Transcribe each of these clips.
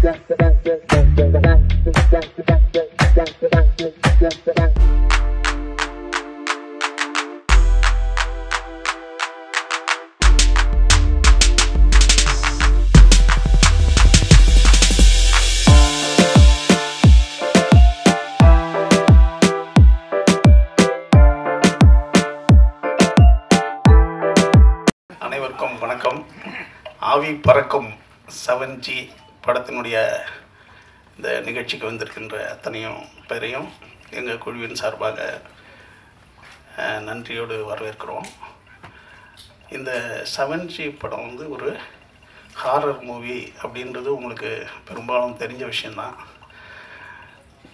அனைவருக்கும் வணக்கம். ஆவி பறக்கும் 7G படத்தினுடைய இந்த நிகழ்ச்சிக்கு வந்திருக்கின்ற அத்தனையும் பேரையும் எங்கள் குழுவின் சார்பாக நன்றியோடு வரவேற்கிறோம். இந்த 7G படம் வந்து ஒரு ஹாரர் மூவி அப்படின்றது உங்களுக்கு பெரும்பாலும் தெரிஞ்ச விஷயந்தான்.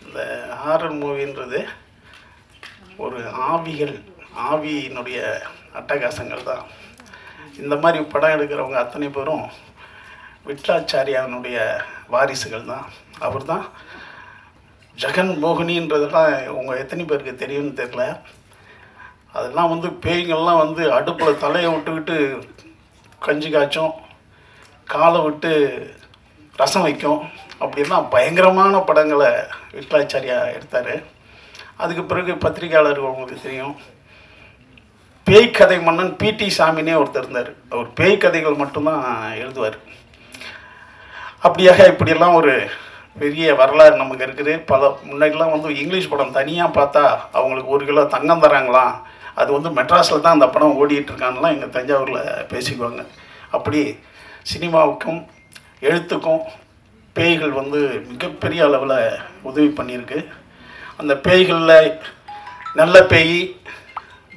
இந்த ஹாரர் மூவின்றது ஒரு ஆவியினுடைய அட்டகாசங்கள் தான். இந்த மாதிரி படம் எடுக்கிறவங்க அத்தனை பேரும் விட்லாச்சாரியானுடைய வாரிசுகள் தான். அவர் தான் ஜெகன் மோகினின்றதெல்லாம் உங்கள் எத்தனை பேருக்கு தெரியும்னு தெரியல. அதெல்லாம் வந்து பேய்கள்லாம் வந்து அடுப்பில் தலையை விட்டுக்கிட்டு கஞ்சி காய்ச்சும், காலை விட்டு ரசம் வைக்கும். அப்படிலாம் பயங்கரமான படங்களை விட்லாச்சாரியா எடுத்தார். அதுக்கு பிறகு பத்திரிகையாளர்கள் உங்களுக்கு தெரியும், பேய் கதை மன்னன் P.T. சாமினே ஒருத்தர் இருந்தார். அவர் பேய் கதைகள் மட்டும்தான் எழுதுவார். அப்படியாக இப்படியெல்லாம் ஒரு பெரிய வரலாறு நமக்கு இருக்குது. முன்னாடிலாம் வந்து இங்கிலீஷ் படம் தனியாக பார்த்தா அவங்களுக்கு 1 கிலோ தங்கம் தராங்களாம். அது வந்து மெட்ராஸில் தான் அந்த படம் ஓடிட்டு இருக்கான்லாம் எங்கள் தஞ்சாவூரில் பேசிக்குவாங்க. அப்படி சினிமாவுக்கும் எழுத்துக்கும் பேய்கள் வந்து மிகப்பெரிய அளவில் உதவி பண்ணியிருக்கு. அந்த பேய்களில் நல்ல பேய்,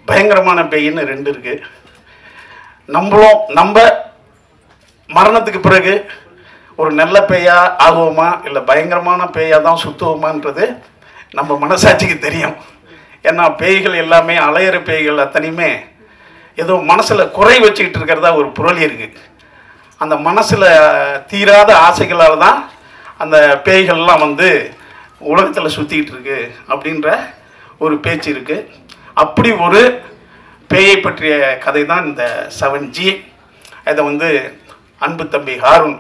பயங்கரமான பேயின்னு 2 இருக்குது. நம்ம மரணத்துக்கு பிறகு ஒரு நல்ல பேயா ஆகுவோமா இல்லை பயங்கரமான பேயாக தான் சுற்றுவோமான்றது நம்ம மனசாட்சிக்கு தெரியும். ஏன்னா பேய்கள் எல்லாமே அலையிற பேய்கள் அத்தனையுமே ஏதோ மனசில் குறை வச்சுக்கிட்டு இருக்கிறதா ஒரு புரளி இருக்குது. அந்த மனசில் தீராத ஆசைகளால் தான் அந்த பேய்கள்லாம் வந்து உலகத்தில் சுற்றிக்கிட்டு இருக்கு அப்படின்ற ஒரு பேச்சு இருக்குது. அப்படி ஒரு பேயை பற்றிய கதை தான் இந்த 7G. இதை வந்து அன்பு தம்பி ஹாரூன்,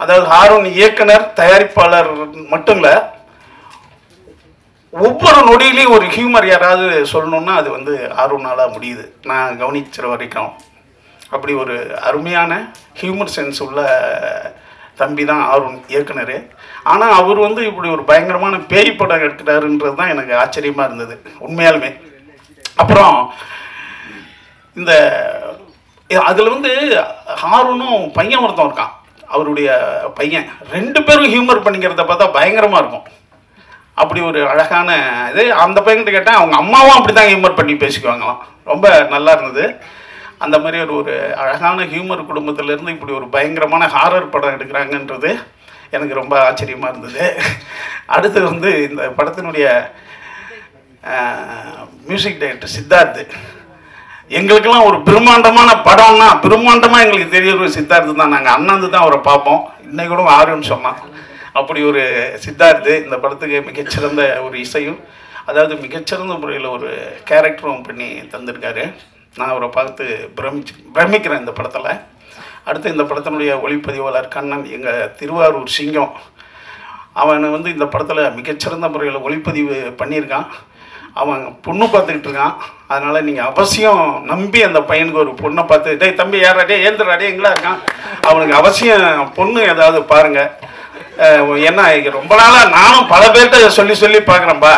அதாவது ஹாரூன் இயக்குனர் தயாரிப்பாளர் மட்டும் இல்லை, ஒவ்வொரு நொடியிலையும் ஒரு ஹியூமர் யாராவது சொல்லணுன்னா அது வந்து ஹாரூனால் முடியுது. நான் கவனிக்கிற வரைக்கும் அப்படி ஒரு அருமையான ஹியூமர் சென்ஸ் உள்ள தம்பி தான் ஹாரூன் இயக்குனர். ஆனால் அவர் வந்து இப்படி ஒரு பயங்கரமான பேய் படம் எடுக்கிறாருன்றது தான் எனக்கு ஆச்சரியமாக இருந்தது உண்மையாலுமே. அப்புறம் இந்த அதில் வந்து ஹாரூனும் பையன் ஒருத்தன் இருக்கான், அவருடைய பையன், 2 பேரும் ஹியூமர் பண்ணிக்கிறத பார்த்தா பயங்கரமாக இருக்கும். அப்படி ஒரு அழகான இது. அந்த பையன்கிட்ட கேட்டால் அவங்க அம்மாவும் அப்படி தான் ஹியூமர் பண்ணி பேசிக்குவாங்களாம். ரொம்ப நல்லா இருந்தது. அந்த மாதிரி ஒரு அழகான ஹியூமர் குடும்பத்திலேருந்து இப்படி ஒரு பயங்கரமான ஹாரர் படம் எடுக்கிறாங்கன்றது எனக்கு ரொம்ப ஆச்சரியமாக இருந்தது. அடுத்து வந்து இந்த படத்தினுடைய மியூசிக் டைரக்டர் சித்தார்த்து. எங்களுக்கெல்லாம் ஒரு பிரம்மாண்டமான படம்னா பிரம்மாண்டமாக எங்களுக்கு தெரியற சித்தார்த்து தான். நாங்கள் அண்ணாந்து தான் அவரை பார்ப்போம். இன்னைக்கு கூட ஆர்வம்னு சொன்னான். அப்படி ஒரு சித்தார்த்து இந்த படத்துக்கு மிகச்சிறந்த ஒரு இசையும், அதாவது மிகச்சிறந்த முறையில் ஒரு கேரக்டரும் பண்ணி தந்திருக்காரு. நான் அவரை பார்த்து பிரமிக்கிறேன் இந்த படத்தில். அடுத்து இந்த படத்தினுடைய ஒளிப்பதிவாளர் கண்ணன், எங்கள் திருவாரூர் சிங்கம். அவன் வந்து இந்த படத்தில் மிகச்சிறந்த முறையில் ஒளிப்பதிவு பண்ணியிருக்கான். அவன் பொண்ணு பார்த்துக்கிட்டு இருக்கான். அதனால் நீங்கள் அவசியம் நம்பி அந்த பையனுக்கு ஒரு பொண்ணை பார்த்து, டேய் தம்பி யாராடே ஏந்திராடே எங்களா இருக்கான், அவனுக்கு அவசியம் பொண்ணு ஏதாவது பாருங்கள். ஏன்னா ரொம்ப நாளாக நானும் பல பேர்கிட்ட சொல்லி பார்க்குறேன்ப்பா.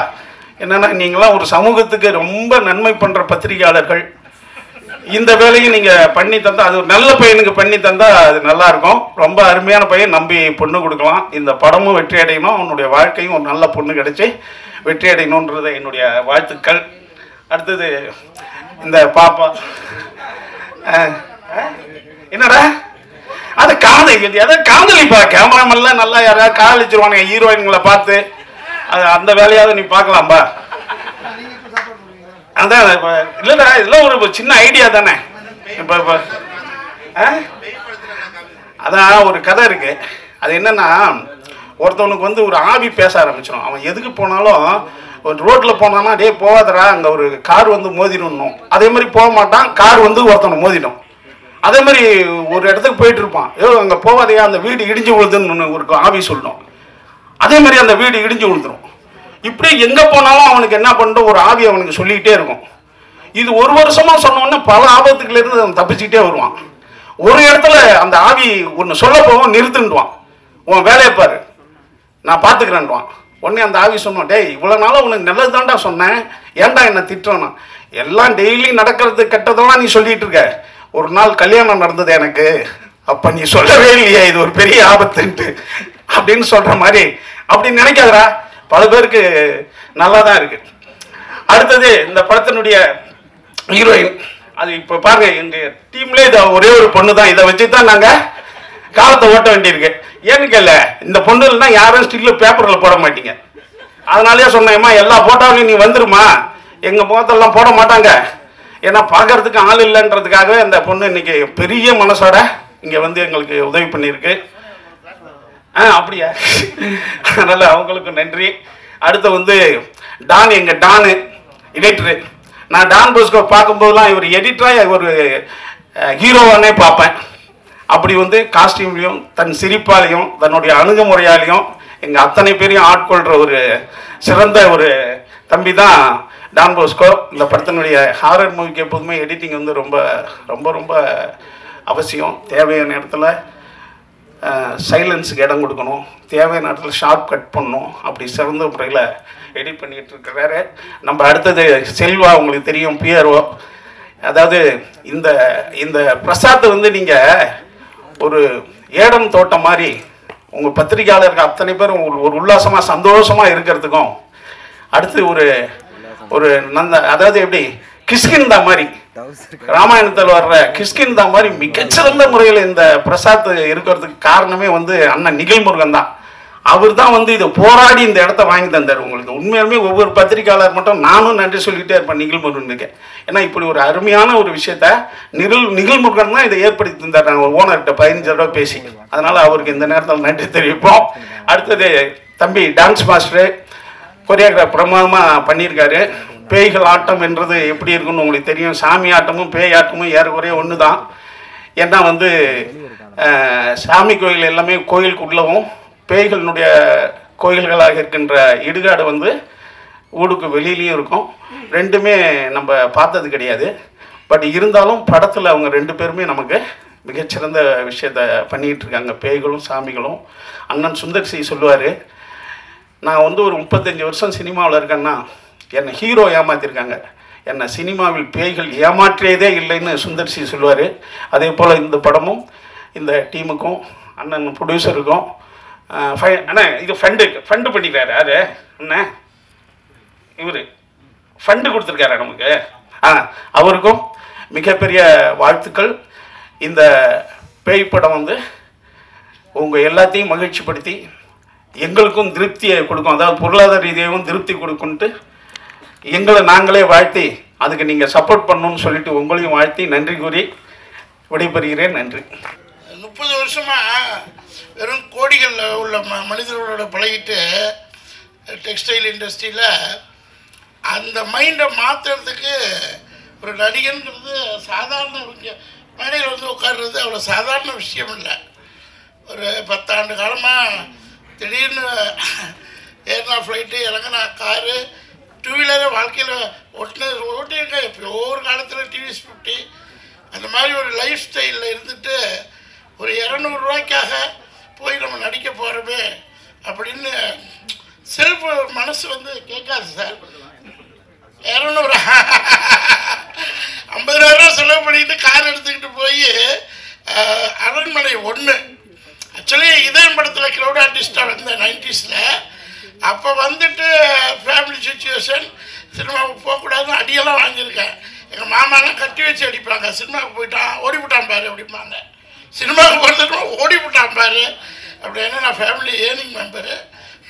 என்னென்னா நீங்களாம் ஒரு சமூகத்துக்கு ரொம்ப நன்மை பண்ணுற பத்திரிகையாளர்கள். இந்த வேலையும் நீங்கள் பண்ணி தந்தால், அது ஒரு நல்ல பையனுக்கு பண்ணி தந்தால் அது நல்லாயிருக்கும். ரொம்ப அருமையான பையன், நம்பி பொண்ணு கொடுக்கலாம். இந்த படமும் வெற்றி அடையணும், அவனுடைய வாழ்க்கையும் ஒரு நல்ல பொண்ணு கிடச்சி வெற்றி அடையணுன்றது என்னுடைய வாழ்த்துக்கள். அடுத்தது இந்த பாப்பா என்னடா அது காதலி, அதாவது காதலிப்பா. கேமராமெல்லாம் நல்லா யாராவது காதலிச்சிருவானுங்க ஹீரோயின்களை பார்த்து. அது அந்த வேலையாவது நீ பார்க்கலாம்பா. அதான் இல்லைடா, இதெல்லாம் ஒரு சின்ன ஐடியா தானே. இப்போ அதான் ஒரு கதை இருக்கு. அது என்னன்னா, ஒருத்தவனுக்கு வந்து ஒரு ஆவி பேச ஆரம்பிச்சிடும். அவன் எதுக்கு போனாலும் ஒரு ரோட்டில் போனான்னா, டே போகாதரா, அங்கே ஒரு கார் வந்து மோதிடணும். அதே மாதிரி போக மாட்டான், கார் வந்து ஒருத்தவனை மோதிடும். அதே மாதிரி ஒரு இடத்துக்கு போயிட்டு இருப்பான், அங்கே போவாதையா அந்த வீடு இடிஞ்சு விழுதுன்னு ஒரு ஆவி சொல்லணும். அதே மாதிரி அந்த வீடு இடிஞ்சு விழுந்துடும். இப்படி எங்கே போனாலும் அவனுக்கு என்ன பண்ணுறோம், ஒரு ஆவி அவனுக்கு சொல்லிக்கிட்டே இருக்கும். இது ஒரு வருஷமாக சொன்னோன்னே பல ஆபத்துக்குலேருந்து அவன் தப்பிச்சுக்கிட்டே வருவான். ஒரு இடத்துல அந்த ஆவி ஒன்று சொல்ல போவோம், நிறுத்துண்டுவான். உன் வேலையை பாரு, நான் பார்த்துக்கிறேன்டுவான். உடனே அந்த ஆவி சொன்னோம், டேய் இவ்வளோ நாளாக உனக்கு நல்லது தான்டா சொன்னேன், ஏன்டா என்னை திட்டுறோன்னா, எல்லாம் டெய்லி நடக்கிறது கெட்டதெல்லாம் நீ சொல்லிட்டு இருக்க. ஒரு நாள் கல்யாணம் நடந்தது எனக்கு, அப்போ நீ சொல்லவே இல்லையா இது ஒரு பெரிய ஆபத்துன்ட்டு அப்படின்னு சொல்கிற மாதிரி. அப்படி நினைக்காதரா, பல பேருக்கு நல்லா தான் இருக்கு. அடுத்தது இந்த படத்தினுடைய ஹீரோயின், அது இப்போ பாருங்க எங்கள் டீம்லேயே இதை ஒரே ஒரு பொண்ணு தான், இதை வச்சு தான் நாங்கள் காலத்தை ஓட்ட வேண்டியிருக்கு. ஏன்னு கேள்ல, இந்த பொண்ணு இல்லைன்னா யாரும் ஸ்டில்லு பேப்பரில் போட மாட்டீங்க. அதனாலேயே சொன்னேம்மா எல்லா போட்டோவிலையும் நீ வந்துருமா, எங்கள் முகத்தெல்லாம் போட மாட்டாங்க, ஏன்னா பார்க்கறதுக்கு ஆள் இல்லைன்றதுக்காகவே இந்த பொண்ணு இன்னைக்கு பெரிய மனசோட இங்கே வந்து எங்களுக்கு உதவி பண்ணியிருக்கு. அப்படியா, அதனால் அவங்களுக்கு நன்றி. அடுத்து வந்து டான், எங்கள் டானு எடிட்டரு. நான் டான் போஸ்கோ பார்க்கும்போதெல்லாம் இவர் எடிட்டராக ஒரு ஹீரோவானே பார்ப்பேன். அப்படி வந்து காஸ்டியூம்லையும் தன் சிரிப்பாலையும் தன்னுடைய அணுகுமுறையாலையும் எங்கள் அத்தனை பேரையும் ஆட்கொள்கிற ஒரு சிறந்த ஒரு தம்பி தான் டான் போஸ்கோ. இந்த படத்தினுடைய ஹாரர் மூவிக்கு எப்போதுமே எடிட்டிங் வந்து ரொம்ப ரொம்ப ரொம்ப அவசியம். தேவையான இடத்துல சைலன்ஸுக்கு இடம் கொடுக்கணும், தேவையான இடத்துல ஷார்ப் கட் பண்ணணும். அப்படி சிறந்த முறையில் எடிட் பண்ணிகிட்டு இருக்கிறாரு. நம்ம அடுத்தது செல்வா, உங்களுக்கு தெரியும், பிஆர்ஓ. அதாவது இந்த இந்த பிரசாத் வந்து நீங்கள் ஒரு ஏடம் தோட்டம் மாதிரி உங்கள் பத்திரிகையாளருக்கு அத்தனை பேரும் ஒரு உல்லாசமாக சந்தோஷமாக இருக்கிறதுக்கும், அடுத்து ஒரு ஒரு அதாவது எப்படி கிஷ்கிந்தா மாதிரி, ராமாயணத்தில் வர்ற கிஷ்கிந்தா மாதிரி மிகச்சிறந்த முறையில் இந்த பிரசாத் இருக்கிறதுக்கு காரணமே வந்து அண்ணன் நிகழ்முருகன் தான். அவர் தான் வந்து இதை போராடி இந்த இடத்த வாங்கி தந்தார் உங்களுக்கு. உண்மையாலுமே ஒவ்வொரு பத்திரிகையாளர் மட்டும் நானும் நன்றி சொல்லிக்கிட்டே இருப்பேன் நிகழ்முருகனுக்கு. ஏன்னா இப்படி ஒரு அருமையான ஒரு விஷயத்த நிகழ்முருகன் தான் இதை ஏற்படுத்தி தந்தார். நாங்கள் ஓனர்கிட்ட 15 தடவை பேசி, அதனால் அவருக்கு இந்த நேரத்தில் நன்றி தெரிவிப்போம். அடுத்தது தம்பி டான்ஸ் மாஸ்டரு, கொரியோகிராஃப் பிரமாதமாக பண்ணியிருக்காரு. பேய்கள் ஆட்டம் என்றது எப்படி இருக்குன்னு உங்களுக்கு தெரியும். சாமி ஆட்டமும் பேய் ஆட்டமும் ஏறக்குறைய ஒன்று தான். ஏன்னா வந்து சாமி கோயில் எல்லாமே கோயிலுக்குள்ளவும், பேய்களினுடைய கோயில்களாக இருக்கின்ற இடுகாடு வந்து ஊருக்கு வெளியிலையும் இருக்கும். ரெண்டுமே நம்ம பார்த்தது கிடையாது. பட் இருந்தாலும் படத்தில் அவங்க 2 பேருமே நமக்கு மிகச்சிறந்த விஷயத்த பண்ணிக்கிட்டு இருக்காங்க, பேய்களும் சாமிகளும். அண்ணன் சுந்தர் சி சொல்லுவார், நான் வந்து ஒரு 35 வருஷம் சினிமாவில் இருக்கேன்னா என்னை ஹீரோ ஏமாற்றிருக்காங்க, என்னை சினிமாவில் பேய்கள் ஏமாற்றியதே இல்லைன்னு சுந்தர் சி சொல்லுவார். அதே போல் இந்த படமும் இந்த டீமுக்கும் அண்ணன் ப்ரொடியூசருக்கும் அண்ணா இது ஃபண்டு பண்ணிக்கிறாரு. அது அண்ணன் இவர் ஃபண்டு கொடுத்துருக்காரு நமக்கு, அவருக்கும் மிகப்பெரிய வாழ்த்துக்கள். இந்த பேய் படம் வந்து உங்கள் எல்லாத்தையும் மகிழ்ச்சிப்படுத்தி எங்களுக்கும் திருப்தியை கொடுக்கும், அதாவது பொருளாதார ரீதியாகவும் திருப்தி கொடுக்குன்ட்டு எங்களை நாங்களே வாழ்த்தி அதுக்கு நீங்கள் சப்போர்ட் பண்ணணும்னு சொல்லிட்டு உங்களையும் வாழ்த்தி நன்றி கூறி விடைபெறுகிறேன். நன்றி. 30 வருஷமாக வெறும் கோடிகளில் உள்ள மனிதர்களோட பழகிட்டு டெக்ஸ்டைல் இண்டஸ்ட்ரியில் அந்த மைண்டை மாற்றுறதுக்கு ஒரு நடிகனுங்கிறது சாதாரண மேடையில் வந்து உட்கார்றது அவ்வளோ சாதாரண விஷயம் இல்லை. ஒரு 10 ஆண்டு காலமாக திடீர்னு ஏறினா ஃப்ளைட்டு, இறங்கினா காரு, 2 வீலரை வாழ்க்கையில் ஓட்டியிருக்கேன். எப்போ ஒரு காலத்தில் டிவிஎஸ் 50 அந்த மாதிரி ஒரு லைஃப் ஸ்டைலில் இருந்துட்டு ஒரு 200 ரூபாய்க்காக போய் நம்ம நடிக்க போகிறோமே அப்படின்னு செல்ஃப் மனசு வந்து கேட்காது சார். 200 50,000 செலவு பண்ணிட்டு கார் எடுத்துக்கிட்டு போய் அரண்மனை 1 ஆக்சுவலி இதயம் படத்தில் க்ரௌட் ஆர்டிஸ்டாக வந்தேன் 90ஸ்ல. அப்போ வந்துட்டு ஃபேமிலி சுச்சுவேஷன், சினிமாவுக்கு போகக்கூடாதுன்னு அடியெல்லாம் வாங்கியிருக்கேன். எங்கள் மாமாலாம் கட்டி வச்சு அடிப்பாங்க, சினிமாவுக்கு போயிட்டான் ஓடிவிட்டான் பாரு அப்படிம்பாங்க, சினிமாவுக்கு போகிறதுக்கு ஓடிவிட்டான் பாரு அப்படின்னு. நான் ஃபேமிலி ஏர்னிங் மெம்பரு.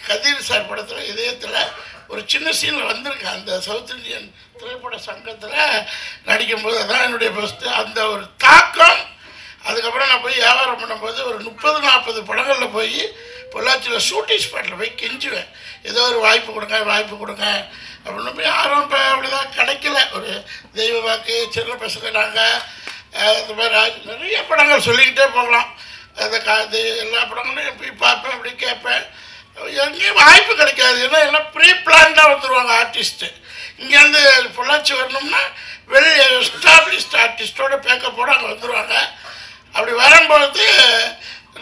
கதிர் சார் படத்தில் இதயத்தில் ஒரு சின்ன சீனில் வந்திருக்கேன். அந்த சவுத் இந்தியன் திரைப்பட சங்கத்தில் நடிக்கும்போது அதான் என்னுடைய ஃபஸ்ட்டு அந்த ஒரு தாக்கம். அதுக்கப்புறம் நான் போய் வியாபாரம் பண்ணும்போது ஒரு 30-40 படங்களில் போய் பொள்ளாச்சியில் ஷூட்டிங் ஸ்பாட்டில் போய் கெஞ்சுவேன், ஏதோ ஒரு வாய்ப்பு கொடுங்க அப்படின்னு போய் யாரும் இப்போ அப்படிதான் கிடைக்கல. ஒரு தெய்வ வாக்கு சின்ன பசங்க நாங்கள் இந்த மாதிரி நிறைய படங்கள் சொல்லிக்கிட்டே போகலாம். அது எல்லா படங்களையும் போய் பார்ப்பேன், அப்படி கேட்பேன். எங்கேயும் வாய்ப்பு கிடைக்காது. ஏன்னா எல்லாம் ப்ரீ பிளான்டாக வந்துடுவாங்க ஆர்டிஸ்ட்டு. இங்கேருந்து பொள்ளாச்சி வரணும்னா வெளியே எஸ்டாப்ளிஷ்ட் ஆர்டிஸ்டோட பேக்கப்போடு அங்கே வந்துடுவாங்க. அப்படி வரும்போது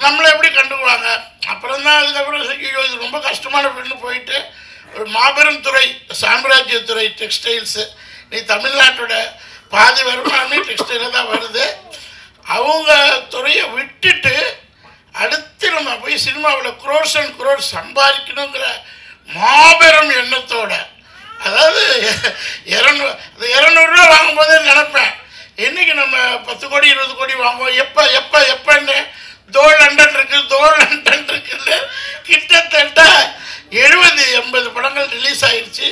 நம்மளை எப்படி கண்டுக்குவாங்க. அப்புறம் தான் அதுக்கப்புறம் இது ரொம்ப கஷ்டமான பெண்ணு போயிட்டு ஒரு மாபெரும் துறை, சாம்ராஜ்யத்துறை டெக்ஸ்டைல்ஸு. நீ தமிழ்நாட்டோட பாதி வருமானமே டெக்ஸ்டைலில் தான் வருது. அவங்க துறையை விட்டுட்டு அடுத்து நம்ம போய் சினிமாவில் குரோர்ஸ் அண்ட் குரோர்ஸ் சம்பாதிக்கணுங்கிற மாபெரும் எண்ணத்தோட, அதாவது 200 வாங்கும்போதே நினைப்பேன், என்னைக்கு நம்ம 10 கோடி 20 கோடி வாங்குவோம், எப்பன்னு லண்டன் இருக்குன்னு கிட்டத்தட்ட 70-80 படங்கள் ரிலீஸ் ஆகிடுச்சு.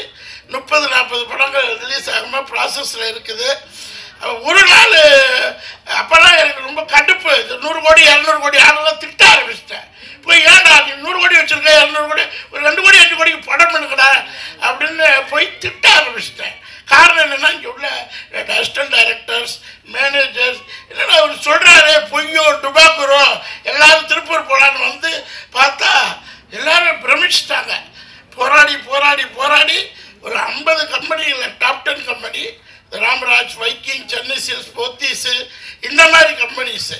30-40 படங்கள் ரிலீஸ் ஆகாமல் ப்ராசஸில் இருக்குது. ஒரு நாள் அப்போல்லாம் எனக்கு ரொம்ப கடுப்பு. 100 கோடி 200 கோடி ஆனெல்லாம் திட்ட ஆரம்பிச்சிட்டேன். போய் ஏன்டா நீ 100 கோடி வச்சுருக்க, 200 கோடி, ஒரு 2 கோடி 5 கோடிக்கு படம் பண்ணுங்கடா அப்படின்னு போய் திட்ட ஆரம்பிச்சிட்டேன். காரணம் என்னென்னா, இங்கே உள்ள அசிஸ்டன்ட் டைரக்டர்ஸ், மேனேஜர்ஸ், என்னென்னா அவர் சொல்கிறாரு பொய்யோ டுபாக்குறோ எல்லோரும் திருப்பூர் போகலான்னு வந்து பார்த்தா எல்லோரும் பிரமிச்சிட்டாங்க. போராடி போராடி போராடி ஒரு 50 கம்பெனிகளில் top 10 company, Ramraj, Viking, Chennai silks, Pothys, இந்த மாதிரி கம்பெனிஸு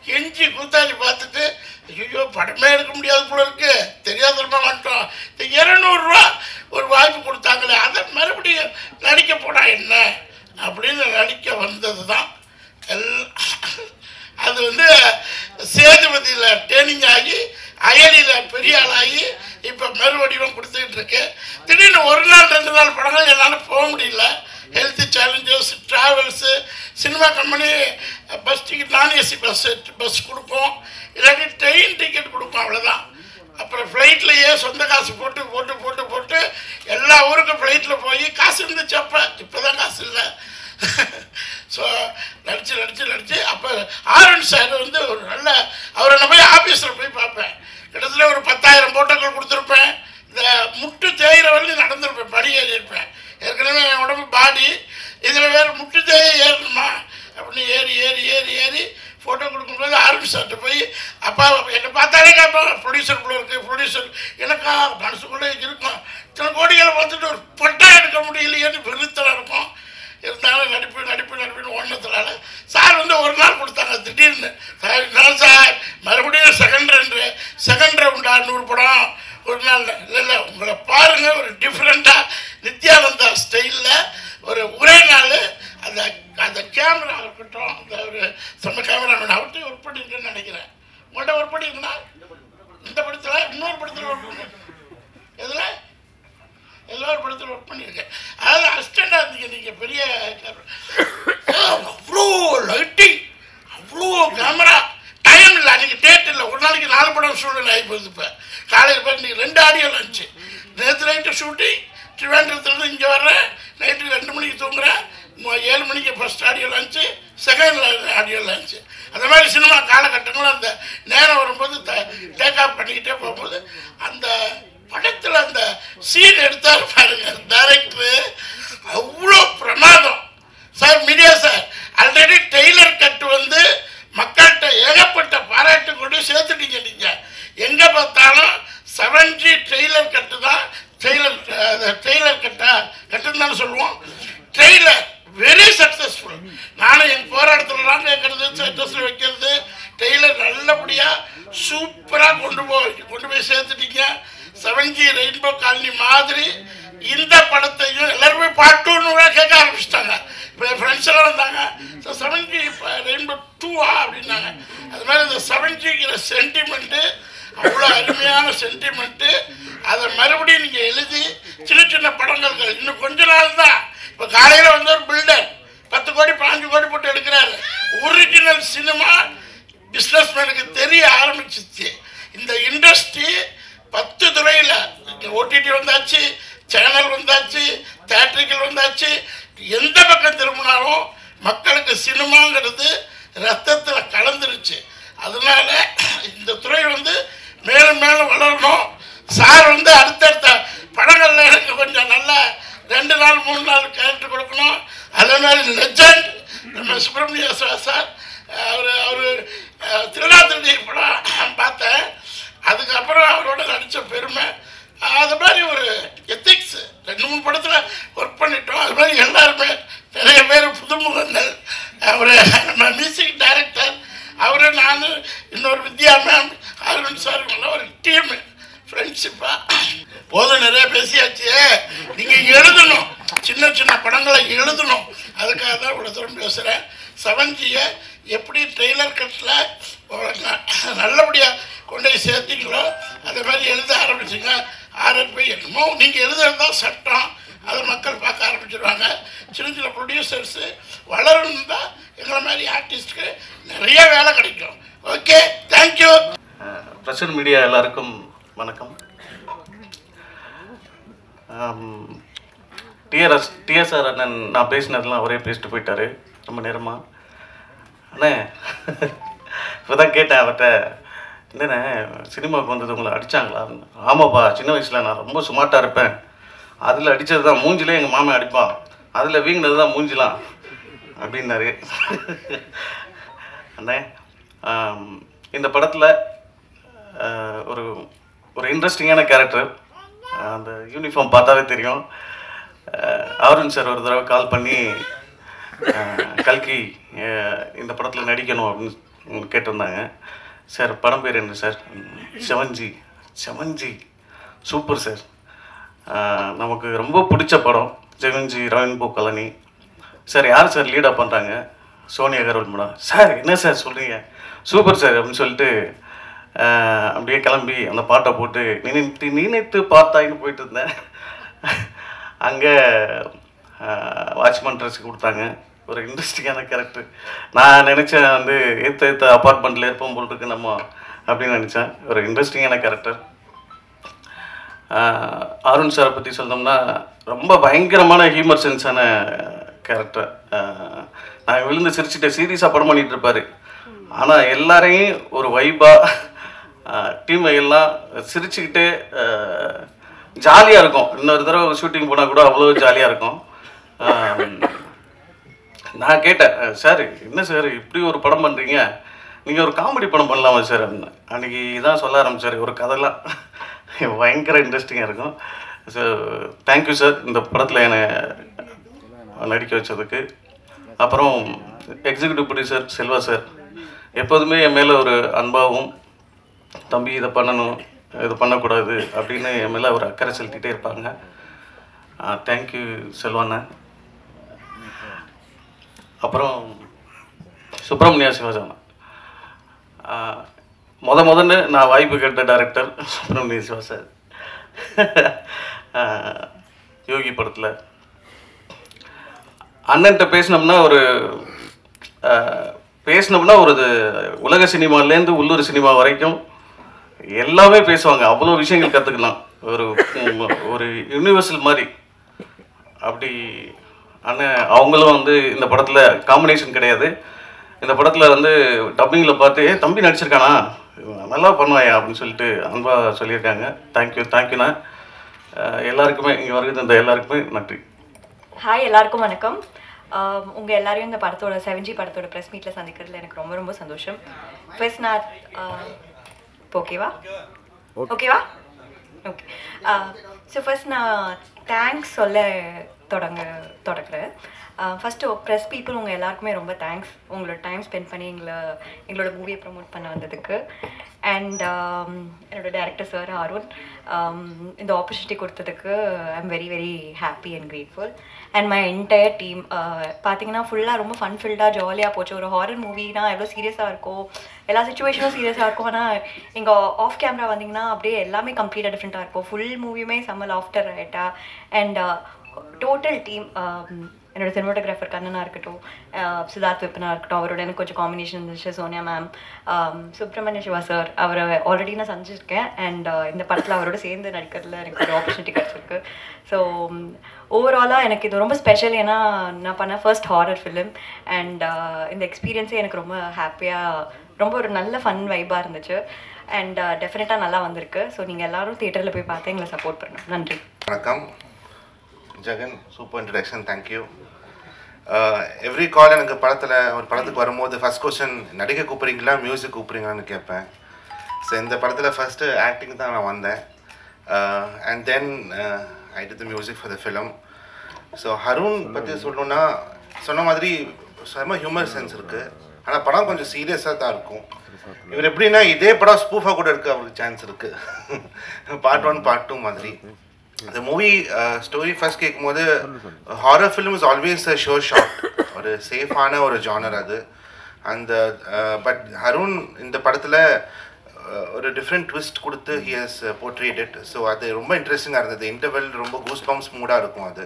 கெஞ்சி கூத்தாடி பார்த்துட்டு ஐயோ படமே எடுக்க முடியாது போல இருக்கு, தெரியாதமா வந்துட்டோம். 200 ரூபா ஒரு வாய்ப்பு கொடுத்தாங்களே, அதை மறுபடியும் நடிக்க போனா என்ன அப்படின்னு நடிக்க வந்தது தான். அது வந்து சேதுபதியில் ட்ரெயினிங் ஆகி அயலியில் பெரிய ஆளாகி இப்போ மறுவடிவம் கொடுத்துக்கிட்டு இருக்கு. திடீர்னு 1 நாள் 2 நாள் படங்கள் என்னால் போக முடியல. Health challenges, travels, cinema company bus ticket, நான் ஏசி பஸ் கொடுப்போம், இல்லாட்டி ட்ரெயின் டிக்கெட் கொடுப்போம், அவ்வளோதான். அப்புறம் ஃப்ளைட்லேயே சொந்த காசு போட்டு போட்டு போட்டு போட்டு எல்லா ஊருக்கும் ஃப்ளைட்டில் போய் காசு இருந்துச்சு. இப்போ தான் காசு இல்லை. ஸோ நடிச்சு அப்போ ஆரன் சார் வந்து ஒரு நல்ல, அவரை நான் போய் ஆஃபீஸில் போய் பார்ப்பேன். கிட்டத்தட்ட ஒரு 10,000 போட்டோக்கள் கொடுத்துருப்பேன். இந்த முட்டு தேயிற வரையும் நடந்திருப்பேன், படி ஏறி இருப்பேன். ஏற்கனவே என் உடம்பு பாடி, இதில் வேறு முட்டு தேய ஏறணுமா அப்படின்னு ஏறி ஏறி ஏறி ஏறி ஃபோட்டோ கொடுக்கும்போது ஆரம்பி சார்ட்டு போய் அப்பா என்னை பார்த்தாலே கேட்பாங்க, ப்ரொடியூசருக்குள்ளே இருக்குது ப்ரொடியூசர். எனக்கா மனசுக்குள்ளே இருக்கும், இத்தனை கோடிகளை பார்த்துட்டு ஒரு பொட்டா எடுக்க முடியலையேன்னு வெறுத்தலாக இருக்கும். இருந்தாலும் நடிப்புன்னு ஒன்றதுனால சார் வந்து 1 நாள் கொடுத்தாங்க. திடீர்னு சார் சார் மறுபடியும் செகண்ட் ரவுண்டா 100 படம் 1 நாள் இல்லை உங்களை பாருங்கள், ஒரு டிஃப்ரெண்ட்டாக நித்யானந்தா ஸ்டைலில் ஒரே நாள் அந்த கேமரா இருக்கட்டும், அந்த ஒரு செம்ம கேமராமேன் அவர்கிட்ட ஒர்க் பண்ணியிருக்கேன்னு நினைக்கிறேன். உங்கள்கிட்ட ஒர்க் பண்ணியிருந்தா இந்த படத்தில் இன்னொரு படத்தில் ஒர்க் பண்ணேன். எதில் ஏதோ ஒரு படத்தில் ஒர்க் பண்ணியிருக்கேன். அதாவது அசிஸ்டண்டாக இருந்தீங்க நீங்கள். பெரிய அவ்வளோ லைட்டிங், அவ்வளோ கேமரா, டைம் இல்லை, அன்றைக்கி டேட் இல்லை. ஒரு நாளைக்கு 4 படம் சூழ்நிலை ஆகி போகுது. இப்போ காலையில் போய் இன்றைக்கி 2 ஆடியோ லான்ச்சு. நேற்று நைட்டு ஷூட்டிங், திருவேண்டத்துலேருந்து இங்கே வர்றேன், நைட்டு 2 மணிக்கு தூங்குறேன், 7 மணிக்கு first audio launch, second audio launch. அந்த மாதிரி சினிமா காலகட்டங்களும் அந்த நேரம் வரும்போது டேக் ஆஃப் பண்ணிக்கிட்டே போகும்போது அந்த படத்தில் அந்த சீன் எடுத்தார் பாருங்க டைரக்டரு, அவ்வளோ பிரமாதம். Sir media sir already trailer cut வந்து மக்கள்கிட்ட ஏகப்பட்ட பாராட்டு கொண்டு சேர்த்துட்டீங்க. நீங்கள் எங்கே பார்த்தாலும் 7G ட்ரெய்லர் கட்டு தான், ட்ரெய்லர் கட்டுன்னு தானே சொல்லுவோம். Trailer very successful. நானும் என் போராட்டத்துலலாம் கேட்கறது, ஸ்டேட்டஸில் வைக்கிறது, டெய்லர் நல்லபடியாக சூப்பராக கொண்டு போய் சேர்த்துட்டீங்க. 7G ரெயின்போ காலனி மாதிரி இந்த படத்தையும் எல்லாருமே பார்ட் 2 கேட்க ஆரம்பிச்சிட்டாங்க. இப்போ என் ஃப்ரெண்ட்ஸ் எல்லாம் வந்தாங்க, 7G ரெயின்போ 2 அப்படின்னாங்க. அது மாதிரி இந்த 7Gங்கிற சென்டிமெண்ட்டு அவ்வளோ அருமையான சென்டிமெண்ட்டு. அதை மறுபடியும் நீங்கள் எழுதி சின்ன சின்ன படங்கள் இன்னும் கொஞ்ச நாள் தான். இப்போ காலையில் வந்து ஒரு பில்டர் 10 கோடி 15 கோடி போட்டு எடுக்கிறாரு. ஒரிஜினல் சினிமா பிஸ்னஸ்மேனுக்கு தெரிய ஆரம்பிச்சிச்சு. இந்த இண்டஸ்ட்ரி 10 துறையில் ஓடிடி வந்தாச்சு, சேனல் வந்தாச்சு, தியேட்டர்கள் வந்தாச்சு. எந்த பக்கம் திரும்பினாலும் மக்களுக்கு சினிமாங்கிறது ரத்தத்தில் கலந்துருச்சு. அதனால இந்த துறை வந்து மேலும் மேலும் வளரணும். சார் வந்து அடுத்தடுத்த படங்களில் எனக்கு கொஞ்சம் நல்லா 2 நாள் 3 நாள் கேரக்டர் கொடுக்கணும். அதே மாதிரி லெஜண்ட் நம்ம சுப்பிரமணிய சார் அவர் திருடா திருடி படம் பார்த்தேன். அதுக்கப்புறம் அவரோட நடித்த பெருமை, அது மாதிரி ஒரு எத்திக்ஸ் 2-3 படத்தில் ஒர்க் பண்ணிட்டோம். அது மாதிரி எல்லாருமே நிறைய பேர் புதுமுகங்கள். அவர் நம்ம மியூசிக் டைரக்டர், அவர் நான் இன்னொரு வித்யா மேம், அருண் சார், ஒரு டீமு ஃப்ரெண்ட்ஷிப்பாக போதும். நிறைய பேசியாச்சு. நீங்கள் எழுதணும், சின்ன சின்ன படங்களை எழுதணும். அதுக்காக தான் இவ்வளோ தூரம் பேசுகிறேன். 7Gயை எப்படி ட்ரெய்லர் கட்டில் நல்லபடியாக கொண்டு போய் சேர்த்திங்களோ அதே மாதிரி எழுத ஆரம்பிச்சுங்க. ஆர்என்பி என்னமோ நீங்கள் எழுதுறது தான் சட்டம், அதை மக்கள் பார்க்க ஆரம்பிச்சிடுவாங்க. சின்ன சின்ன ப்ரொடியூசர்ஸு வளரணும் தான் எங்களை மாதிரி ஆர்டிஸ்ட்டுக்கு நிறைய வேலை கிடைக்கும். Okay, thank you. பிரசன்ட் மீடியா எல்லாருக்கும் வணக்கம். டிஎஸ்ஆர் அண்ணன் நான் பேசினதெல்லாம் அவரே பேசிட்டு போயிட்டாரு ரொம்ப நேரமாக. அண்ணே இப்போ தான் கேட்டேன் அவர்கிட்ட, என்னண்ணே சினிமாவுக்கு வந்தது உங்களை அடித்தாங்களா? ஆமாப்பா, சின்ன வயசில் நான் ரொம்ப சுமார்ட்டாக இருப்பேன். அதில் அடித்தது தான் மூஞ்சிலே எங்கள் மாமன் அடிப்பான், அதில் வீங்கினது தான் மூஞ்சிலாம் அப்படின்னாரு. அண்ணே இந்த படத்தில் ஒரு ஒரு இன்ட்ரெஸ்டிங்கான கேரக்டர். அந்த யூனிஃபார்ம் பார்த்தாவே தெரியும். அருண் சார் ஒரு தடவை கால் பண்ணி கல்கி இந்த படத்தில் நடிக்கணும் அப்படின்னு கேட்டிருந்தாங்க. சார் படம் பேர் என்ன சார்? 7G சூப்பர் சார், நமக்கு ரொம்ப பிடிச்ச படம் 7G ரெயின்போ காலனி. சார் யார் சார் லீடாக பண்ணுறாங்க? சோனியா அகர்வால் மேடம். சார் என்ன சார் சொல்கிறீங்க, சூப்பர் சார் அப்படின்னு சொல்லிட்டு அப்படியே கிளம்பி அந்த பாட்டை போட்டு நினைத்து பார்த்தாயின்னு போயிட்டு இருந்தேன். அங்கே வாட்ச்மேன் ட்ரெஸ் கொடுத்தாங்க. ஒரு இன்ட்ரெஸ்டிங்கான கேரக்டர். நான் நினச்சேன் வந்து ஏற்ற அப்பார்ட்மெண்ட்டில் இருப்போம் போல் இருக்கு நம்ம அப்படின்னு நினச்சேன். ஒரு இன்ட்ரெஸ்டிங்கான கேரக்டர். அருண் சாரை பற்றி சொல்லணும்னா ரொம்ப பயங்கரமான ஹியூமர் சென்ஸான கேரக்டர். நான் விழுந்து சிரிச்சுட்டு சீரியஸாக படம் பண்ணிகிட்டு இருப்பார். ஆனால் எல்லாரையும் ஒரு வைபாக டீமை எல்லாம் சிரிச்சுக்கிட்டு ஜாலியாக இருக்கும். இன்னொரு தடவை ஷூட்டிங் போனால் கூட அவ்வளோ ஜாலியாக இருக்கும். நான் கேட்டேன், சார் என்ன சார் இப்படி ஒரு படம் பண்ணுறீங்க, நீங்கள் ஒரு காமெடி படம் பண்ணலாமா சார் அப்படின்னு. அன்றைக்கி தான் சொல்ல ஆரம்பித்தார் ஒரு கதைலாம். பயங்கர இன்ட்ரெஸ்டிங்காக இருக்கும். ஸோ தேங்க்யூ சார் இந்த படத்தில் என்னை நடிக்க வச்சதுக்கு. அப்புறம் எக்ஸிக்யூட்டிவ் ப்ரொடியூசர் செல்வா சார் எப்போதுமே என் மேலே ஒரு அன்பாகவும், தம்பி இதை பண்ணணும் இது பண்ணக்கூடாது அப்படின்னு என் மேலே ஒரு அக்கறை செலுத்திகிட்டே இருப்பாங்க. தேங்க்யூ செல்வாண்ணா. அப்புறம் சுப்பிரமணியா சிவாஜாண்ணா. முதன்னு நான் வாய்ப்பு கேட்ட டைரக்டர் சுப்பிரமணிய சிவா சார். யோகி படத்தில் அண்ணன்ட்ட பேசினோம்னா ஒரு உலக சினிமாலேருந்து உள்ளூர் சினிமா வரைக்கும் எல்லாமே பேசுவாங்க. அவ்வளோ விஷயங்கள் கற்றுக்கலாம். ஒரு யூனிவர்சல் மாதிரி. அப்படி அண்ணன் அவங்களும் வந்து இந்த படத்தில் காம்பினேஷன் கிடையாது. இந்த படத்தில் வந்து டப்பிங்கில் பார்த்து தம்பி நடிச்சிருக்கானா, நல்லா பண்ணுவாயா அப்படின்னு சொல்லிட்டு அன்பாக சொல்லியிருக்காங்க. தேங்க்யூண்ணா. எல்லாருக்குமே இங்கே வருகிறது இந்த எல்லாருக்குமே நன்றி. ஹாய், எல்லாருக்கும் வணக்கம். உங்கள் எல்லாரையும் இந்த படத்தோட 7G படத்தோட ப்ரெஸ் மீட்டில் சந்திக்கிறதுல எனக்கு ரொம்ப ரொம்ப சந்தோஷம். ஃபர்ஸ்ட் நான் ஓகேவா ஓகே. ஸோ ஃபர்ஸ்ட் நான் தேங்க்ஸ் சொல்ல தொடங்குறேன். ஃபஸ்ட்டு ப்ரெஸ் பீப்புள் உங்கள் எல்லாருக்குமே ரொம்ப தேங்க்ஸ். உங்களோட டைம் ஸ்பெண்ட் பண்ணி எங்களோட மூவியை ப்ரமோட் பண்ண வந்ததுக்கு. அண்ட் என்னோட டைரக்டர் சார் அருண் இந்த ஆப்பர்ச்சுனிட்டி கொடுத்ததுக்கு I am very very happy and grateful. And my entire team பார்த்தீங்கன்னா ஃபுல்லாக ரொம்ப ஃபன் ஃபில்டாக ஜாலியாக போச்சு. ஒரு ஹாரர் மூவினா எவ்வளோ சீரியஸாக இருக்கும், எல்லா சுச்சுவேஷனும் சீரியஸாக இருக்கும். ஆனால் இங்கே ஆஃப் கேமரா வந்தீங்கன்னா அப்படியே எல்லாமே கம்ப்ளீட்டாக டிஃப்ரெண்ட்டாக இருக்கும். ஃபுல் மூவியுமே செம்ம லாஃப்டர் ஆகிட்டா. அண்ட் டோட்டல் டீம் என்னோட சினிமாட்டோகிராஃபர் கண்ணனாக இருக்கட்டும், சித்தார்த் விப்பனாக இருக்கட்டும், அவரோட எனக்கு கொஞ்சம் காம்பினேஷன் இருந்துச்சு. சோனியா மேம், சுப்பிரமணிய சிவா சார், அவரை ஆல்ரெடி நான் சந்திச்சிருக்கேன். அண்ட் இந்த படத்தில் அவரோட சேர்ந்து நடிக்கிறதுல எனக்கு ஒரு ஆப்பர்ச்சுனிட்டி கிடச்சிருக்கு. ஸோ ஓவராலாக எனக்கு இது ரொம்ப ஸ்பெஷல். ஏன்னா நான் பண்ண ஃபர்ஸ்ட் ஹாரர் ஃபிலிம். அண்ட் இந்த எக்ஸ்பீரியன்ஸே எனக்கு ரொம்ப ஹாப்பியாக, ரொம்ப ஒரு நல்ல ஃபன் வைபாக இருந்துச்சு. அண்ட் டெஃபினட்டாக நல்லா வந்திருக்கு. ஸோ நீங்கள் எல்லோரும் தியேட்டரில் போய் பார்த்து எங்களை சப்போர்ட் பண்ணணும். நன்றி. வணக்கம். Jagan, super introduction, thank you. Every call எனக்கு ஒரு படத்துக்கு வரும்போது ஃபஸ்ட் கொஸ்டின் நடிக்க கூப்பிட்றீங்களா மியூசிக் கூப்பிட்றீங்களான்னு கேட்பேன். ஸோ இந்த படத்தில் ஃபஸ்ட்டு ஆக்டிங் தான் நான் வந்தேன். And then I did the music for the film. So Harun பற்றி சொல்லணுன்னா சொன்ன மாதிரி செம்ம ஹியூமர் சென்ஸ் இருக்குது. ஆனால் படம் கொஞ்சம் சீரியஸாக தான் இருக்கும். இவர் எப்படின்னா இதே படம் ஸ்பூஃபாக கூட இருக்க அவருக்கு சான்ஸ் இருக்குது. பார்ட் 1 பார்ட் 2 மாதிரி. இந்த மூவி ஸ்டோரி ஃபர்ஸ்ட் கேட்கும்போது horror film is always a sure shot, ஒரு சேஃபான ஒரு ஜானர் அது. அந்த பட் ஹருண் இந்த படத்தில் ஒரு டிஃப்ரெண்ட் ட்விஸ்ட் கொடுத்து he has portrayed it. So அது ரொம்ப இன்ட்ரெஸ்டிங்காக இருந்தது. இன்டர்வெல் ரொம்ப கூஸ் பம்ப்ஸ் மூடாக இருக்கும் அது.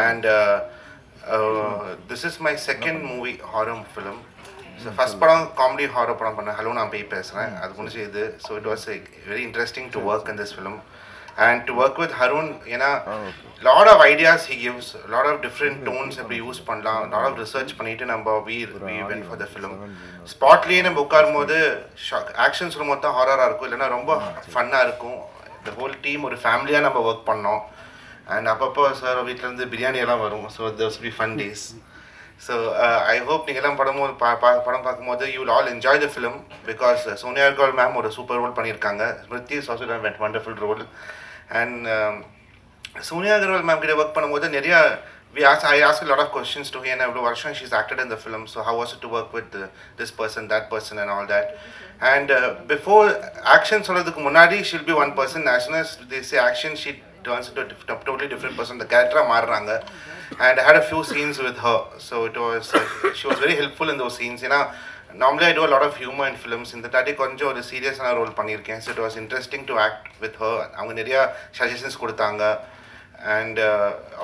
And this is my second movie horror film. So first படம் காமெடி ஹாரர் படம் பண்ணேன், ஹலோ நான் போய் பேசுகிறேன், அது முடிஞ்சு இது. So it was very interesting to work in this film and to work with Harun. ஏன்னா lot of ideas he gives, lot of different tones எப்படி யூஸ் பண்ணலாம், lot of research பண்ணிட்டு நம்ம we went for the film. ஸ்பாட்லேயே நம்ம உட்காரும்போது action சொல்லும்போது தான் ஹாரராக இருக்கும், இல்லைன்னா ரொம்ப ஃபன்னாக இருக்கும். the whole team ஒரு ஃபேமிலியாக நம்ம ஒர்க் பண்ணோம். அண்ட் அப்பப்போ சார் வீட்டிலேருந்து பிரியாணி எல்லாம் வரும். So those will be fun days. So I hope நீங்கள் எல்லாம் படம் பார்க்கும்போது you will all enjoy the film because Sonia Agarwal ma'am ஒரு சூப்பர் ரோல் பண்ணியிருக்காங்க. Smriti is also done a wonderful role. And Sonia Agarwal ma'am கிட்ட ஒர்க் பண்ணும்போது நிறையா I asked a lot of questions to her, and every version she's acted in the film. So how was it to work with this person, that person, and all that? And before action, சொல்றதுக்கு முன்னாடி she'll be one person. As soon as they say action, she turns into a totally different person. The character மாறுறாங்க. And I had a few scenes with her. So it was she was very helpful in those scenes. You know, normally I do a lot of humor in films. In the tadi konjam ஒரு சீரியஸான role பண்ணியிருக்கேன். So it was interesting to act with her. அவங்க நிறைய suggestions கொடுத்தாங்க. And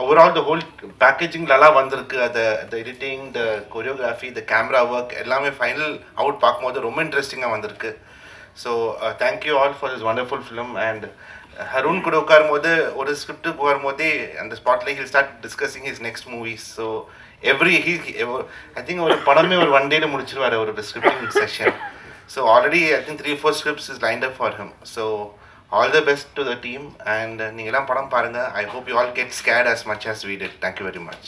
overall the whole packaging lala வந்திருக்கு. the editing, the choreography, the camera work எல்லாமே final out பார்க்கும்போது ரொம்ப இன்ட்ரெஸ்டிங்காக வந்திருக்கு. So thank you all for this wonderful film. And Harun கூட உட்காரும்போது ஒரு ஸ்கிரிப்டுக்கு வரும்போதே அந்த ஸ்பாட்ல he'll start discussing his next movies. So I think ஒரு படமே ஒரு 1 டேல முடிச்சிருவார் ஒரு scripting session. So already I think 3-4 scripts is lined up for him. So all the best to the team. And நீங்கள்லாம் படம் பாருங்கள். I hope you all get scared as much as we did. Thank you very much.